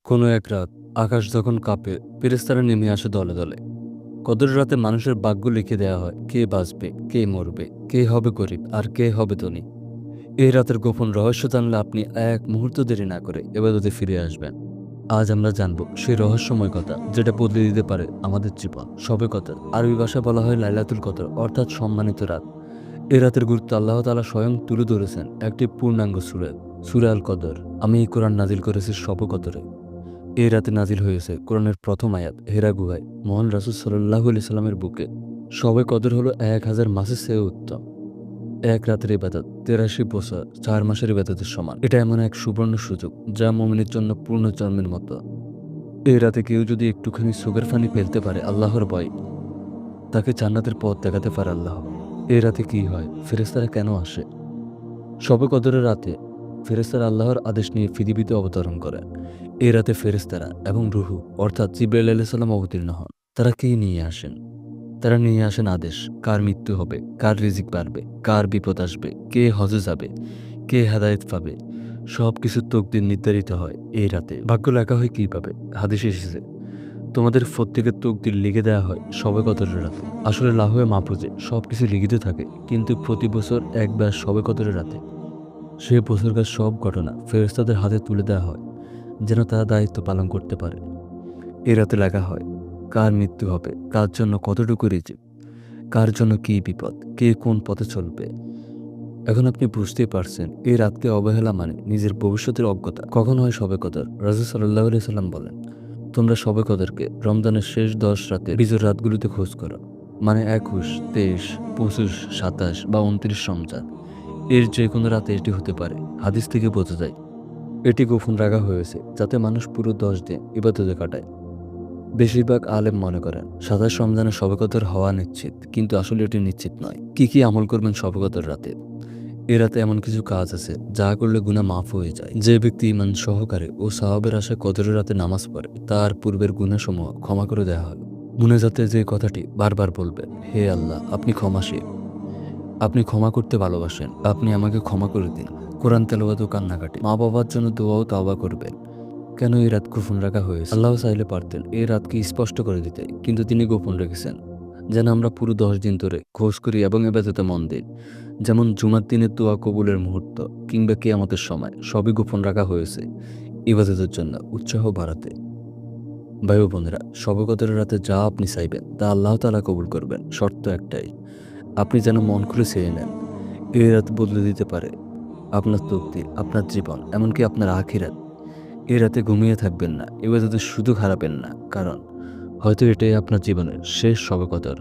কোনো এক রাত আকাশ যখন কাঁপে, ফেরেশতারা নেমে আসে দলে দলে। কদর রাতে মানুষের ভাগ্য লিখে দেওয়া হয়, কে বাঁচবে, কে মরবে, কে হবে গরিব আর কে হবে ধনী। এই রাতের গোপন রহস্য জানলে আপনি এক মুহূর্ত দেরি না করে এবাদতে ফিরে আসবেন। আজ আমরা জানব সেই রহস্যময় কথা যেটা বদলে দিতে পারে আমাদের জীবন। শবে কদর আরবি ভাষায় বলা হয় লাইলাতুল কদর, অর্থাৎ সম্মানিত রাত। এই রাতের গুরুত্ব আল্লাহ তাআলা স্বয়ং তুলে ধরেছেন একটি পূর্ণাঙ্গ সূরা, সূরা আল কদর। আমি এই কোরআন নাজিল করেছি শবে কদরে। এই রাতে নাজিল হয়েছে কোরআনের প্রথম আয়াত হেরা গুহায় মহান রাসূল সাল্লাল্লাহু আলাইহি সাল্লামের বুকে। শবে কদর হলো 1000 মাসের চেয়ে উত্তম। এক রাতের ইবাদত 83 বছর 4 মাসের ইবাদতের সমান। এটা এমন এক সুবর্ণ সুযোগ যা মুমিনের জন্য পূর্ণ জন্মের মতো। এই রাতে কেউ যদি একটুখানি চোখের পানি ফেলতে পারে আল্লাহর ভয়, তাকে জান্নাতের পথ দেখাতে পারে আল্লাহ। এই রাতে কি হয়, ফেরেশতারা কেন আসে? শবে কদরের রাতে ফেরেশতারা আল্লাহর আদেশ নিয়ে পৃথিবীতে অবতরণ করে। এই রাতে ফেরেশতারা এবং রূহু অর্থাৎ জিবরাইল আলাইহিস সালাম অবতীর্ণ হন। তারা কি নিয়ে আসেন? তারা নিয়ে আসেন আদেশ, কার মৃত্যু হবে, কার রিজিক বাড়বে, কার বিপদ আসবে, কে হজে যাবে, কে হেদায়েত পাবে। সব কিছুর তকদির নির্ধারিত হয় এই রাতে। ভাগ্য লেখা হয় কিভাবে? হাদিসে এসেছে, তোমাদের প্রত্যেকের তকদির লিখে দেওয়া হয় শবে কদরের রাতে। আসলে লাহুয়ে মাহফুজে সব কিছু লিখিত থাকে, কিন্তু প্রতি বছর একবার শবে কদরের রাতে সে বছরকার সব ঘটনা ফেরেশতাদের হাতে তুলে দেওয়া হয়, যেন তারা দায়িত্ব পালন করতে পারে। এ রাতে লেখা হয় কার মৃত্যু হবে, কার জন্য কতটুকু রিজিক, কার জন্য কী বিপদ, কে কোন পথে চলবে। এখন আপনি বুঝতেই পারছেন এই রাতকে অবহেলা মানে নিজের ভবিষ্যতের অজ্ঞতা। কখন হয় শবে কদর? রাসূল সাল্লাল্লাহু আলাইহি সাল্লাম বলেন, তোমরা শবে কদরকে রমজানের শেষ 10 রাতে বিজোর রাতগুলোতে খোঁজ করো, মানে 21, 23, 25, 27 বা 29 রমজান। এর যে কোনো রাতে এটি হতে পারে। হাদিস থেকে বোঝা যায় এটি গোপন রাখা হয়েছে যাতে মানুষ পুরো 10 দিন ইবাদতে কাটায়। বেশিরভাগ আলেম মনে করেন 27 রমজানে শবে কদর হওয়া নিশ্চিত, কিন্তু আসলে এটি নিশ্চিত নয়। কি কি আমল করবেন শবে কদর রাতে? এ রাতে এমন কিছু কাজ আছে যা করলে গুনাহ মাফ হয়ে যায়। যে ব্যক্তি ঈমান সহকারে ও সাওয়াবের আশায় কদরের রাতে নামাজ পড়ে তার পূর্বের গুনাহসমূহ ক্ষমা করে দেওয়া হয়। মুনাজাতে যে কথাটি বারবার বলবেন, হে আল্লাহ আপনি ক্ষমাশীল, আপনি ক্ষমা করতে ভালোবাসেন, আপনি আমাকে ক্ষমা করে দিন। কোরআন তেলাওয়াত ও কান্নাকাটি, মা বাবার জন্য দোয়া ও তাওবা করবেন। কেন এই রাত গোপন রাখা হয়েছে? আল্লাহ চাইলে পারতেন এই রাতকে স্পষ্ট করে দিতে, কিন্তু তিনি গোপন রেখেছেন যেন আমরা পুরো 10 দিন ধরে খোঁজ করি এবং ইবাদতে মন দিই। যেমন জুমার দিনের দোয়া কবুলের মুহূর্ত কিংবা কিয়ামতের সময়, সবই গোপন রাখা হয়েছে ইবাদতের জন্য উৎসাহ বাড়াতে। ভাই ও বোনেরা, শবে কদরের রাতে যা আপনি চাইবেন তা আল্লাহ তাআলা কবুল করবেন। শর্ত একটাই, আপনি যেন মন খুলে চেয়ে নেন। এই রাত বদলে দিতে পারে আপনার তকদির, আপনার জীবন, এমনকি আপনার আখিরাত। এই রাতে ঘুমিয়ে থাকবেন না, ইবাদতের সুযোগ হারাবেন না, কারণ হয়তো এটাই আপনার জীবনের শেষ শবে কদর।